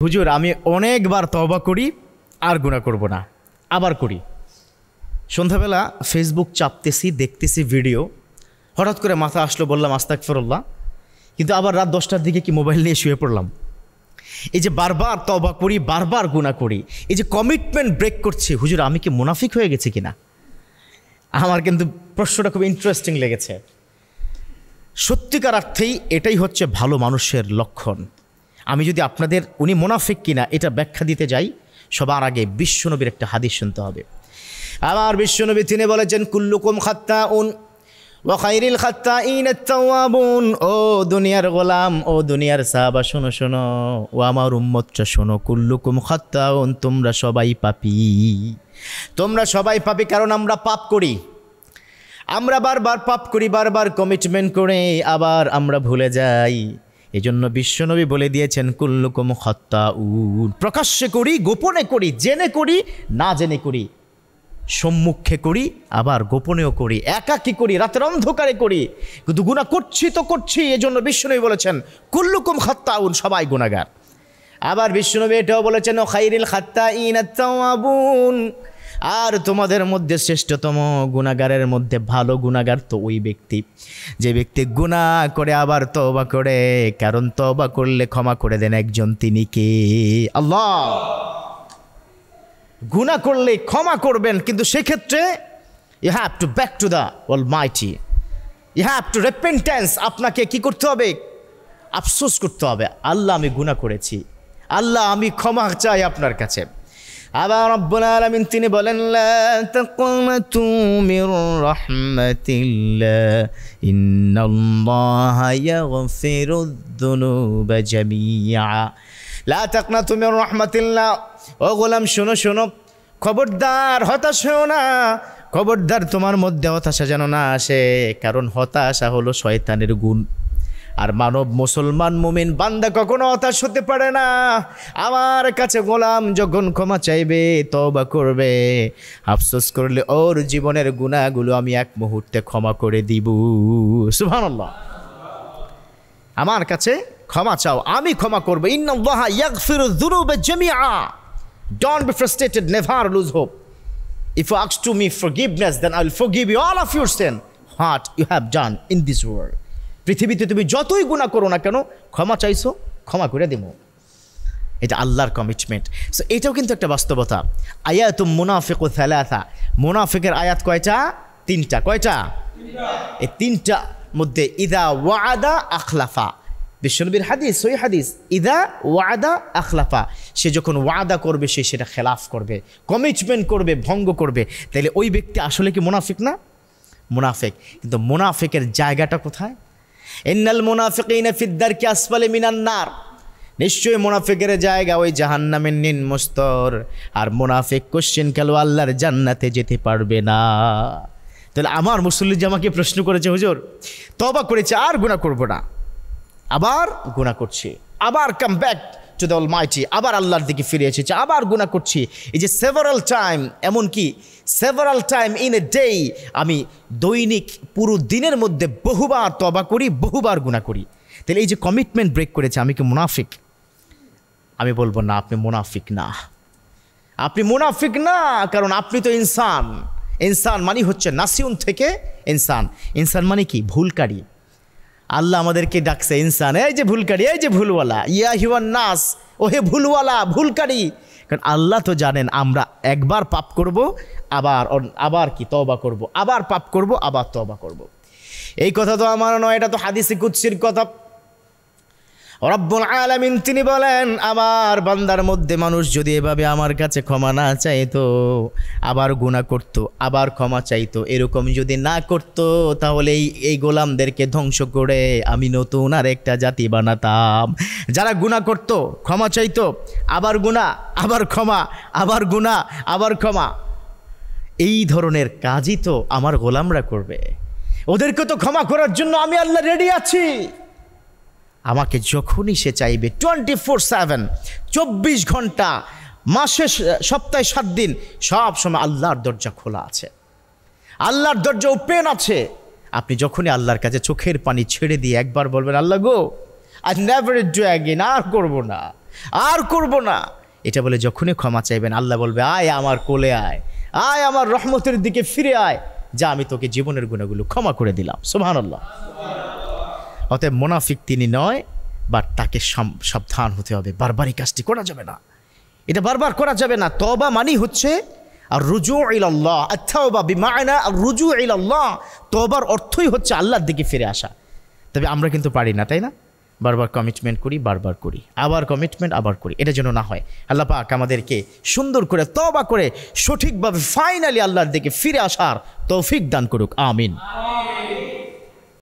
হুজুর আমি অনেকবার তওবা করি আর গুনাহ করব না, আবার করি। সন্ধ্যাবেলা ফেসবুক চাপতেছি, দেখতেছি ভিডিও, হঠাৎ করে মাথা আসলো, বললাম আস্তাগফিরুল্লাহ, কিন্তু আবার রাত 10টার দিকে কি মোবাইল নিয়ে শুয়ে পড়লাম। এই যে বারবার তওবা করি, বারবার গুনাহ করি, এই যে কমিটমেন্ট ব্রেক করছি, হুজুর আমি কি মুনাফিক হয়ে গেছি কিনা? আমার কিন্তু প্রশ্নটা খুব ইন্টারেস্টিং লেগেছে। সত্যিকার অর্থেই এটাই হচ্ছে ভালো মানুষের লক্ষণ। আমি যদি আপনাদের উনি মুনাফিক কিনা এটা ব্যাখ্যা দিতে যাই, সবার আগে বিশ্বনবীর একটা হাদিস শুনতে হবে। আবার বিশ্বনবী তিনি বলেছেন, কুল্লুকুম খাত্তাউন ওয়া খায়রুল খাত্তাইন আত-তাওয়াবুন। ও দুনিয়ার গোলাম, ও দুনিয়ার সাহাবা, শোনো শোনো, ও আমার উম্মতটা শোনো, কুল্লুকুম খাত্তাউন, তোমরা সবাই পাপী, তোমরা সবাই পাপী। কারণ আমরা পাপ করি, আমরা বারবার পাপ করি, বারবার কমিটমেন্ট করে আবার আমরা ভুলে যাই। এজন্য বিশ্বনবী বলে দিয়েছেন কুল্লুকুম খাত্তাউন। প্রকাশ্যে করি, গোপনে করি, জেনে করি, না জেনে করি, সম্মুখে করি, আবার গোপনেও করি, একাকী করি, রাতের অন্ধকারে করি, কিন্তু গুনাহ করছি তো করছি। এজন্য বিশ্বনবী বলেছেন কুল্লুকুম খাত্তাউন, সবাই গুনাহগার। আবার বিশ্বনবী এটাও বলেছেন ও খায়রুল খাত্তাইন আত-তাওয়াবুন, আর তোমাদের মধ্যে শ্রেষ্ঠতম গুনাহগারের মধ্যে ভালো গুনাহগার তো ওই ব্যক্তি যে ব্যক্তি গুনাহ করে আবার তওবা করে। কারণ তওবা করলে ক্ষমা করে দেন একজন, তিনি কে? আল্লাহ। গুনাহ করলে ক্ষমা করবেন, কিন্তু সেক্ষেত্রে you have to back to the almighty, you have to repentance. আপনাকে কি করতে হবে? আফসোস করতে হবে, আল্লাহ আমি গুনাহ করেছি, আল্লাহ আমি ক্ষমা চাই আপনার কাছে। আবার রব্বুল আলামিন তিনি বলেন লা তাকনাতু মির রাহমাতিল্লাহ ইন্নাল্লাহা ইয়াগফিরুয যুনুবা জামিআ। লা তাকনাতু মির রাহমাতিল্লাহ। ও গোলাম শোনো শোনো, খবরদার হতাশ হও না, খবরদার তোমার মধ্যে হতাশা যেন না আসে। কারণ হতাশা হলো শয়তানের গুণ। আর মানব মুসলমান মুমিন বান্দা কখনো হতাশ হতে পারে না। আমার কাছে গোলাম যখন ক্ষমা চাইবে, তওবা করবে, আফসোস করলে ওর জীবনের গুনাহগুলো আমি এক মুহূর্তে ক্ষমা করে দিব। সুবহানাল্লাহ। আমার কাছে ক্ষমা চাও, আমি ক্ষমা করব। ইন্নাল্লাহা ইয়াগফিরুয যুনুবা জামিআ। Don't be frustrated, never lose hope. If you ask to me forgiveness, then I will forgive you all of your sin what you have done in this world. পৃথিবীতে তুমি যতই গুনাহ করো না কেন, ক্ষমা চাইছো, ক্ষমা করে দেব। এটা আল্লাহর কমিটমেন্ট। সো এটাও কিন্তু একটা বাস্তবতা। আয়াতুম মুনাফিকু সালাসা। মুনাফিকের আয়াত কয়টা? 3টা। কয়টা? 3টা। এই 3টা মধ্যে ইদা ওয়াদা আখলাফা। বিশ্বনবীর হাদিস, সহিহ হাদিস, ইদা ওয়াদা আখলাফা। সে যখন ওয়াদা করবে সে সেটা খেলাফ করবে, কমিটমেন্ট করবে, ভঙ্গ করবে। তাহলে ওই ব্যক্তি আসলে কি মুনাফিক না? মুনাফিক। কিন্তু মুনাফিকের জায়গাটা কোথায়? ইন্নাল মুনাফিকিনা ফিদ দারকি আসফালি মিনান নার। নিশ্চয়ই মুনাফিকের জায়গা ওই জাহান্নামের নিম্ন স্তর। আর মুনাফিক কোশ্চেন কালো আল্লাহর জান্নাতে যেতে পারবে না। তাহলে আমার মুসল্লি জামাকে প্রশ্ন করেছে, হুজুর তওবা করেছে আর গুনাহ করব না, আবার গুনাহ করছি, আবার come back to the almighty, আবার আল্লাহর দিকে ফিরে এসেছে, আবার গুনাহ করছি। এই যে সেভারাল টাইম, এমনকি several time in a day, আমি দৈনিক পুরো দিনের মধ্যে বহুবার তওবা করি, বহুবার গুনাহ করি। তাহলে এই যে কমিটমেন্ট ব্রেক করেছে, আমি কি মুনাফিক? আমি বলবো না, আপনি মুনাফিক না, আপনি মুনাফিক না। কারণ আপনি তো ইনসান। ইনসান মানে হচ্ছে নাসিউন থেকে ইনসান। ইনসান মানে কি? ভুলকারী। আল্লাহ আমাদেরকে ডাকছে ইনসান, এই যে ভুলকারী, এই যে ভুলওয়ালা, ইয়া হিওয়ান নাস, ও হে ভুলওয়ালা, ভুলকারী। কারণ আল্লাহ তো জানেন আমরা একবার পাপ করব, আবার কি তওবা করব, আবার পাপ করব, আবার তওবা করব। এই কথা তো আমার নয়, এটা তো হাদিসে কুদসির কথা। রব্বুল আলামিন তিনি বলেন, আমার বান্দার মধ্যে মানুষ যদি এভাবে আমার কাছে ক্ষমা না চাইতো, আবার গুনাহ করতো, আবার ক্ষমা চাইতো, এরকম যদি না করতো, তাহলে এই গোলামদেরকে ধ্বংস করে আমি নতুন আর একটা জাতি বানাতাম, যারা গুনাহ করতো, ক্ষমা চাইতো, আবার গুনাহ, আবার ক্ষমা, আবার গুনাহ, আবার ক্ষমা। এই ধরনের কাজই তো আমার গোলামরা করবে। ওদেরকে তো ক্ষমা করার জন্য আমি আল্লাহ রেডি আছি। আমাকে যখনই সে চাইবে 24/7, 24 ঘন্টা, মাসে, সপ্তাহে 7 দিন, সব সময় আল্লাহর দরজা খোলা আছে, আল্লাহর দরজা ওপেন আছে। আপনি যখনই আল্লাহর কাছে চোখের পানি ছেড়ে দিয়ে একবার বলবেন, আল্লাহ গো, আই নেভার ডু অ্যাগেন, আর করবো না, আর করব না, এটা বলে যখনই ক্ষমা চাইবেন আল্লাহ বলবে আয় আমার কোলে আয়, আয় আমার রহমতের দিকে ফিরে আয়, যা আমি তোকে জীবনের গুনাহগুলো ক্ষমা করে দিলাম। সুবহানাল্লাহ। অতএব মুনাফিক তিনি নয়, বাট তাকে সাবধান হতে হবে, বারবার এই কাজটি করা যাবে না, এটা বারবার করা যাবে না। তওবা মানি হচ্ছে আর রুজু ইলাল্লাহ, আত-তাওবা বিমানা আর রুজু ইলাল্লাহ, তওবার অর্থই হচ্ছে আল্লাহর দিকে ফিরে আসা। তবে আমরা কিন্তু পারি না, তাই না? বারবার কমিটমেন্ট করি, বারবার করি, আবার কমিটমেন্ট, আবার করি, এটা যেন না হয়। আল্লাহ পাক আমাদেরকে সুন্দর করে তওবা করে সঠিকভাবে ফাইনালি আল্লাহর দিকে ফিরে আসার তৌফিক দান করুক, আমিন।